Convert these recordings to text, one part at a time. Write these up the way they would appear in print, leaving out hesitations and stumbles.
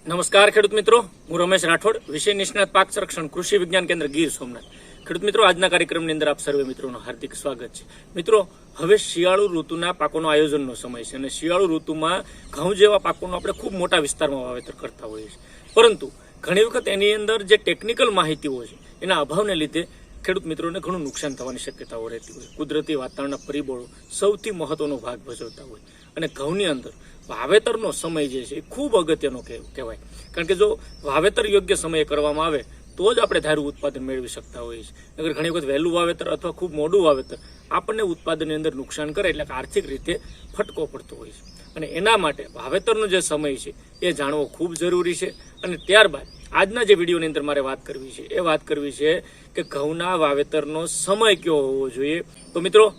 નમસ્કાર ખેડૂત મિત્રો, હું રમેશ રાઠોડ, વિષય નિષ્ણાત પાક સંરક્ષણ કૃષિ વિજ્ઞાન કેન્દ્ર ગીર સોમનાથ. ખેડૂત મિત્રો, આજના કાર્યક્રમની અંદર આપ સર્વે મિત્રોનું હાર્દિક સ્વાગત છે. મિત્રો, હવે શિયાળુ ઋતુના પાકોનો આયોજનનો સમય છે અને શિયાળુ ઋતુમાં ઘઉં જેવા પાકોનો આપણે ખૂબ મોટા વિસ્તારમાં વાવેતર કરતા હોઈએ છીએ. પરંતુ ઘણી વખત એની અંદર જે ટેકનિકલ માહિતીઓ છે એના અભાવને લીધે ખેડૂત મિત્રોને ઘણું નુકસાન થવાની શક્યતાઓ રહેતી હોય. કુદરતી વાતાવરણના પરિબળો સૌથી મહત્વનો ભાગ ભજવતા હોય અને ઘઉંની અંદર વાવેતરનો સમય જે છે એ ખૂબ અગત્યનો કહેવાય. કારણ કે જો વાવેતર યોગ્ય સમયે કરવામાં આવે તો જ આપણે ધાર્યું ઉત્પાદન મેળવી શકતા હોઈએ છીએ. અગર ઘણી વખત વહેલું વાવેતર અથવા ખૂબ મોડું વાવેતર આપણને ઉત્પાદનની અંદર નુકસાન કરે, એટલે આર્થિક રીતે ફટકો પડતો હોય છે. અને એના માટે વાવેતરનો જે સમય છે એ જાણવો ખૂબ જરૂરી છે. અને ત્યારબાદ આજના જે વિડીયોની અંદર મારે વાત કરવી છે એ વાત કરવી છે કે ઘઉંના વાવેતરનો સમય કયો હોવો જોઈએ. તો મિત્રો,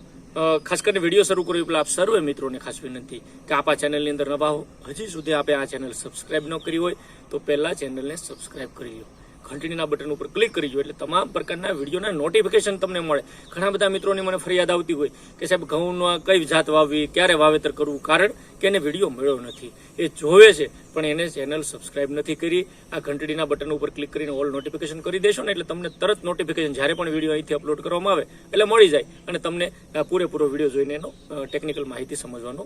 ખાસ કરીને વિડીયો શરૂ કર્યો એટલે આપ સર્વે મિત્રોને ખાસ વિનંતી કે આપ આ ચેનલની અંદર નવા હો, હજી સુધી આપે આ ચેનલ સબસ્ક્રાઇબ ન કરી હોય તો પહેલાં ચેનલને સબસ્ક્રાઇબ કરી લો, ઘંટડીના બટન ઉપર ક્લિક કરી જો, એટલે તમામ પ્રકારના વિડીયોના નોટિફિકેશન તમને મળે. ઘણા બધા મિત્રોની મને ફરિયાદ આવતી હોય કે સાહેબ ઘઉંમાં કઈ જાત વાવવી, ક્યારે વાવેતર કરવું, કારણ કે એને વિડીયો મળ્યો નથી. એ જોવે છે પણ એને ચેનલ સબસ્ક્રાઇબ નથી કરી. આ ઘંટડીના બટન ઉપર ક્લિક કરીને ઓલ નોટિફિકેશન કરી દેશો ને, એટલે તમને તરત નોટિફિકેશન જ્યારે પણ વિડીયો અહીંથી અપલોડ કરવામાં આવે એટલે મળી જાય અને તમને પૂરેપૂરો વિડીયો જોઈને એનો ટેકનિકલ માહિતી સમજવાનો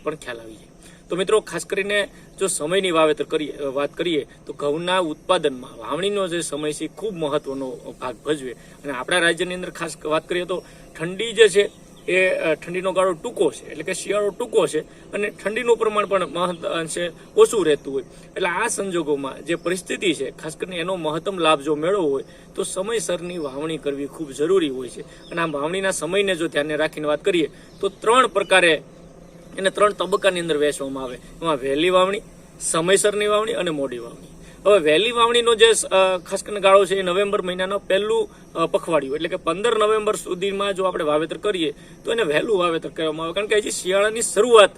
પણ ખ્યાલ આવી જાય. તો મિત્રો, ખાસ કરીને જો સમયની વાત કરીએ તો ઘઉંના ઉત્પાદનમાં વાવણીનો જે સમય છે ખૂબ મહત્વનો ભાગ ભજવે. અને આપણા રાજ્યની અંદર ખાસ વાત કરીએ તો ઠંડી જે છે એ ઠંડીનો ગાળો ટૂંકો છે, એટલે કે શિયાળો ટૂંકો છે અને ઠંડીનું પ્રમાણ પણ મહદઅંશે ઓછું રહેતું હોય. એટલે આ સંજોગોમાં જે પરિસ્થિતિ છે, ખાસ કરીને એનો મહત્તમ લાભ જો મેળવવો હોય તો સમયસરની વાવણી કરવી ખૂબ જરૂરી હોય છે. અને આ વાવણીના સમયને જો ધ્યાને રાખીને વાત કરીએ તો ત્રણ પ્રકારે એને ત્રણ તબક્કાની અંદર વહેંચવામાં આવે. એમાં વહેલી વાવણી, સમયસરની વાવણી અને મોડી વાવણી. હવે વહેલી વાવણીનો જે ખાસ કરીને ગાળો છે એ નવેમ્બર મહિનાનો પહેલું પખવાડિયું, એટલે કે 15 નવેમ્બર સુધીમાં જો આપણે વાવેતર કરીએ તો એને વહેલું વાવેતર કરવામાં આવે, કારણ કે હજી શિયાળાની શરૂઆત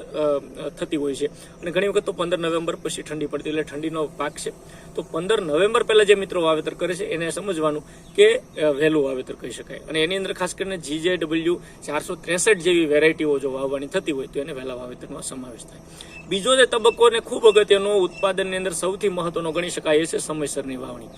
થતી હોય છે. અને ઘણી વખત તો 15 નવેમ્બર પછી ઠંડી પડતી, એટલે ઠંડીનો પાક છે. તો 15 નવેમ્બર પહેલાં જે મિત્રો વાવેતર કરે છે એને સમજવાનું કે વહેલું વાવેતર કહી શકાય. અને એની અંદર ખાસ કરીને GJW 463 જેવી વેરાયટીઓ જો વાવવાની થતી હોય તો એને વહેલા વાવેતરનો સમાવેશ થાય. બીજો જે તબક્કો ને ખૂબ અગત્યનો ઉત્પાદનની અંદર સૌથી મહત્વનો ગણી શકાય એ છે સમયસરની વાવણી.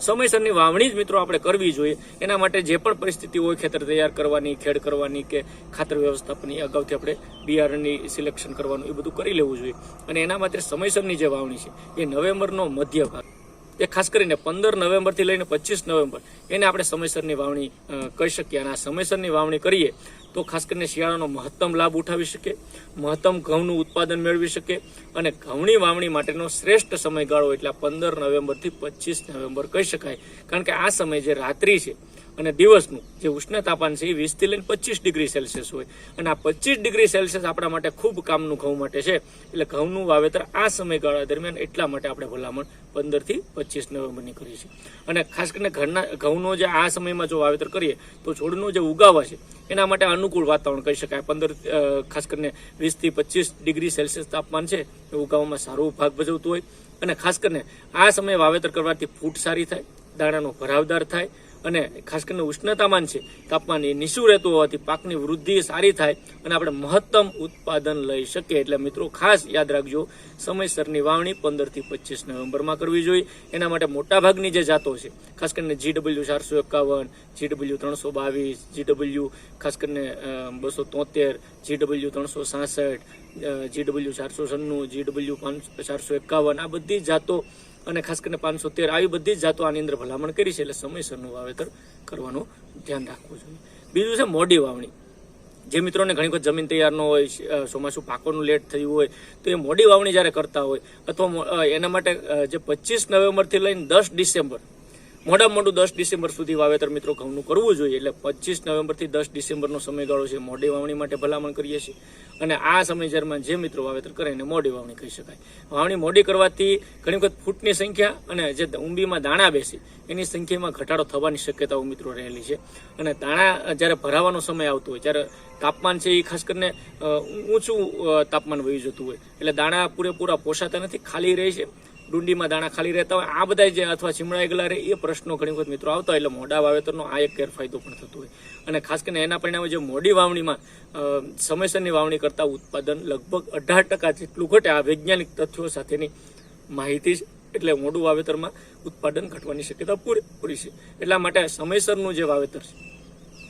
સમયસરની વાવણી જ મિત્રો આપણે કરવી જોઈએ. એના માટે જે પણ પરિસ્થિતિ હોય, ખેતર તૈયાર કરવાની, ખેડ કરવાની કે ખાતર વ્યવસ્થાપનની, અગાઉથી આપણે બિયારણની સિલેક્શન કરવાનું, એ બધું કરી લેવું જોઈએ. અને એના માટે સમયસરની જે વાવણી છે એ નવેમ્બરનો મધ્ય ભાગ, એ ખાસ કરીને 15 નવેમ્બરથી લઈને 25 નવેમ્બર એને આપણે સમયસરની વાવણી કહી શકીએ. અને આ સમયસરની વાવણી કરીએ તો ખાસ કરીને શિયાળાનો મહત્તમ લાભ ઉઠાવી શકે, મહત્તમ ઘઉંનું ઉત્પાદન મેળવી શકે. અને ઘઉંની વાવણી માટેનો શ્રેષ્ઠ સમયગાળો એટલે 15 નવેમ્બરથી 25 નવેમ્બર કહી શકાય. કારણ કે આ સમય જે રાત્રિ છે અને દિવસનું જે ઉષ્ણ તાપમાન છે એ 20 થી લઈને 25 ડિગ્રી સેલ્સિયસ હોય. અને આ 25 ડિગ્રી સેલ્સિયસ આપણા માટે ખૂબ કામનું ઘઉં માટે છે. એટલે ઘઉંનું વાવેતર આ સમયગાળા દરમિયાન એટલા માટે આપણે ભલામણ 15 થી 25 નવેમ્બરની કરીએ છીએ. અને ખાસ કરીને ઘઉંનો જે આ સમયમાં જો વાવેતર કરીએ તો છોડનો જે ઉગાવા છે એના માટે અનુકૂળ વાતાવરણ કહી શકાય. ખાસ કરીને 20 થી 25 ડિગ્રી સેલ્સિયસ તાપમાન છે એ ઉગાવામાં સારો ભાગ ભજવતું હોય. અને ખાસ કરીને આ સમયે વાવેતર કરવાથી ફૂટ સારી થાય, દાણાનો ભરાવદાર થાય અને ખાસ કરીને ઉષ્ણતામાન છે, તાપમાન એ નીચું રહેતું હોવાથી પાકની વૃદ્ધિ સારી થાય અને આપણે મહત્તમ ઉત્પાદન લઈ શકીએ. એટલે મિત્રો ખાસ યાદ રાખજો, સમયસરની વાવણી 15 થી 25 નવેમ્બરમાં કરવી જોઈએ. એના માટે મોટાભાગની જે જાતો છે, ખાસ કરીને GW 451, GW 322, GW ખાસ કરીને 273, GW 366, GW 496, GW 451, આ બધી જાતો અને ખાસ કરીને 513 આવી બધી જ જાતો આની અંદર ભલામણ કરી છે. એટલે સમયસરનું વાવેતર કરવાનું ધ્યાન રાખવું જોઈએ. બીજું છે મોડી વાવણી. જે મિત્રોને ઘણી વખત જમીન તૈયાર ન હોય, ચોમાસું પાકોનું લેટ થયું હોય તો એ મોડી વાવણી જ્યારે કરતા હોય અથવા એના માટે જે 25 નવેમ્બરથી લઈને 10 ડિસેમ્બર, મોડામાં મોડું 10 ડિસેમ્બર સુધી વાવેતર મિત્રો ઘઉંનું કરવું જોઈએ. એટલે 25 નવેમ્બરથી 10 ડિસેમ્બરનો સમયગાળો છે મોડી વાવણી માટે ભલામણ કરીએ છીએ. અને આ સમય દરમિયાન જે મિત્રો વાવેતર કરે એને મોડી વાવણી કહી શકાય. વાવણી મોડી કરવાથી ઘણી વખત ફૂટની સંખ્યા અને જે ઊંબીમાં દાણા બેસી એની સંખ્યામાં ઘટાડો થવાની શક્યતાઓ મિત્રો રહેલી છે. અને દાણા જ્યારે ભરાવાનો સમય આવતો હોય, જ્યારે તાપમાન છે એ ખાસ કરીને ઊંચું તાપમાન વહી જતું હોય, એટલે દાણા પૂરેપૂરા પોષાતા નથી, ખાલી રહે છે. ડુંડીમાં દાણા ખાલી રહેતા હોય, આ બધા જે અથવા ચીમડાઈ ગયેલા રહે એ પ્રશ્નો ઘણી વખત મિત્રો આવતા હોય. એટલે મોડા વાવેતરનો આ એક ગેરફાયદો પણ થતો હોય. અને ખાસ કરીને એના પરિણામે જે મોડી વાવણીમાં સમયસરની વાવણી કરતા ઉત્પાદન લગભગ 18% જેટલું ઘટે. આ વૈજ્ઞાનિક તથ્યો સાથેની માહિતી છે, એટલે મોડું વાવેતરમાં ઉત્પાદન ઘટવાની શક્યતા પૂરેપૂરી છે. એટલા માટે સમયસરનું જે વાવેતર છે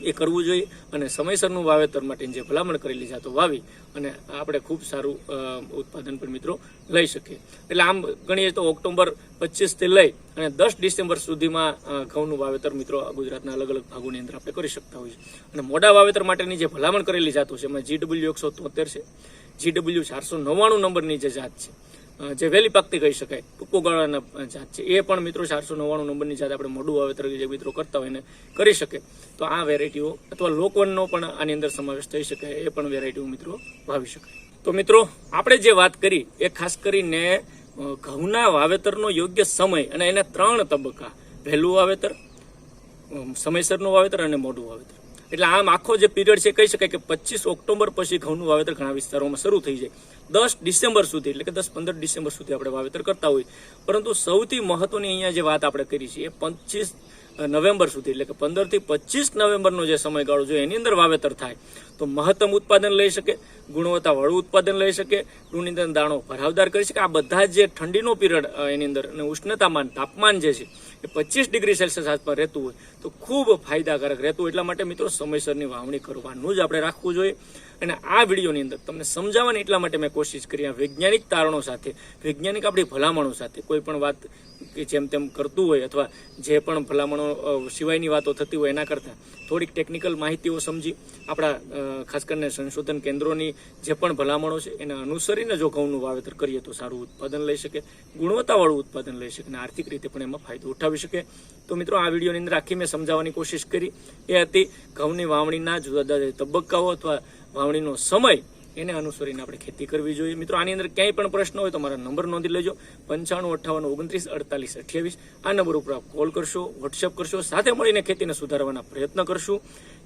એ કરવું જોઈએ અને સમયસરનું વાવેતર માટે જે ભલામણ કરેલી જાતો વાવી અને આપણે ખૂબ સારું ઉત્પાદન પણ મિત્રો લઈ શકીએ. એટલે આમ ગણીએ તો ઓક્ટોબર 25 થી લઈ અને 10 ડિસેમ્બર સુધીમાં ઘઉંનું વાવેતર મિત્રો ગુજરાતના અલગ અલગ ભાગોની અંદર આપણે કરી શકતા હોઈએ. અને મોડા વાવેતર માટેની જે ભલામણ કરેલી જાતો છે એમાં GW 173 છે, GW 499 નંબરની જે જાત છે જે વહેલી પાકતી કહી શકાય, ટૂંકો ગાળાના જાત છે, એ પણ મિત્રો 499 નંબરની જાત આપણે મોડું વાવેતર જે મિત્રો કરતા હોય એને કરી શકે તો આ વેરાયટીઓ અથવા લોકવનનો પણ આની અંદર સમાવેશ થઈ શકે, એ પણ વેરાયટીઓ મિત્રો વાવી શકાય. તો મિત્રો આપણે જે વાત કરી એ ખાસ કરીને ઘઉંના વાવેતરનો યોગ્ય સમય અને એના 3 તબક્કા, વહેલું વાવેતર, સમયસરનું વાવેતર અને મોડું વાવેતર. એટલે આમ આખો જે પીરિયડ છે કહી શકાય કે 25 ઓક્ટોબર પછી ઘઉંનું વાવેતર ઘણા વિસ્તારોમાં શરૂ થઈ જાય, 10 ડિસેમ્બર સુધી એટલે કે 10-15 ડિસેમ્બર સુધી આપણે વાવેતર કરતા હોય. પરંતુ સૌથી મહત્વની અહીંયા જે વાત આપણે કરી છે એ 25 નવેમ્બર સુધી એટલે કે 15 થી 25 નવેમ્બરનો જે સમયગાળો જો એની અંદર વાવેતર થાય તો મહત્તમ ઉત્પાદન લઈ શકે, ગુણવત્તાવાળું ઉત્પાદન લઈ શકે, ડુંની અંદર દાણો ભરાવદાર કરી શકે. આ બધા જે ઠંડીનો પીરિયડ એની અંદર અને ઉષ્ણતામાન તાપમાન જે છે એ 25 ડિગ્રી સેલ્સિયસ આસપાસ રહેતું હોય તો ખૂબ ફાયદાકારક રહેતું. એટલા માટે મિત્રો સમયસરની વાવણી કરવાનું જ આપણે રાખવું જોઈએ. અને આ વિડીયોની અંદર તમને સમજાવવાની એટલા માટે મેં કોશિશ કરી આ વૈજ્ઞાનિક તારણો સાથે, વૈજ્ઞાનિક આપણી ભલામણો સાથે કોઈ પણ વાત કે જેમ તેમ કરતું હોય અથવા જે પણ ભલામણો સિવાયની વાતો થતી હોય એના કરતાં થોડીક ટેકનિકલ માહિતીઓ સમજી આપણા ખાસ કરીને સંશોધન કેન્દ્રોની જે પણ ભલામણો છે એના અનુસરીને જો ઘઉંનું વાવેતર કરીએ તો સારું ઉત્પાદન લઈ શકે, ગુણવત્તાવાળું ઉત્પાદન લઈ શકે અને આર્થિક રીતે પણ એમાં ફાયદો ઉઠાવી શકે. તો મિત્રો આ વિડીયોની અંદર આખી મેં સમજાવવાની કોશિશ કરી એ હતી ઘઉંની વાવણીના જુદા જુદા તબક્કાઓ અથવા વાવણીનો સમય એને અનુસરીને આપણે ખેતી કરવી જોઈએ. મિત્રો આની અંદર ક્યાંય પણ પ્રશ્ન હોય તો મારા નંબર નોંધી લેજો, 9558294828. આ નંબર ઉપર આપ કોલ કરશો, વોટ્સએપ કરશો, સાથે મળીને ખેતીને સુધારવાના પ્રયત્ન કરશું.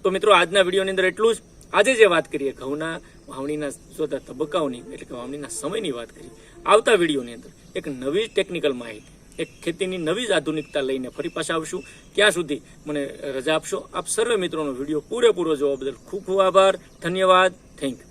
તો મિત્રો આજના વિડીયોની અંદર એટલું જ. આજે જે વાત કરીએ ઘઉંના વાવણીના જુદા તબક્કાઓની એટલે કે વાવણીના સમયની વાત કરી, આવતા વિડીયોની અંદર એક નવી ટેકનિકલ માહિતી, એક ખેતીની નવી જ આધુનિકતા લઈને ફરી પાછા આવશું. ત્યાં સુધી મને રજા આપશો. આપ સર્વે મિત્રોનો વિડીયો પૂરેપૂરો જોવા બદલ ખૂબ ખૂબ આભાર, ધન્યવાદ, થેન્ક યુ.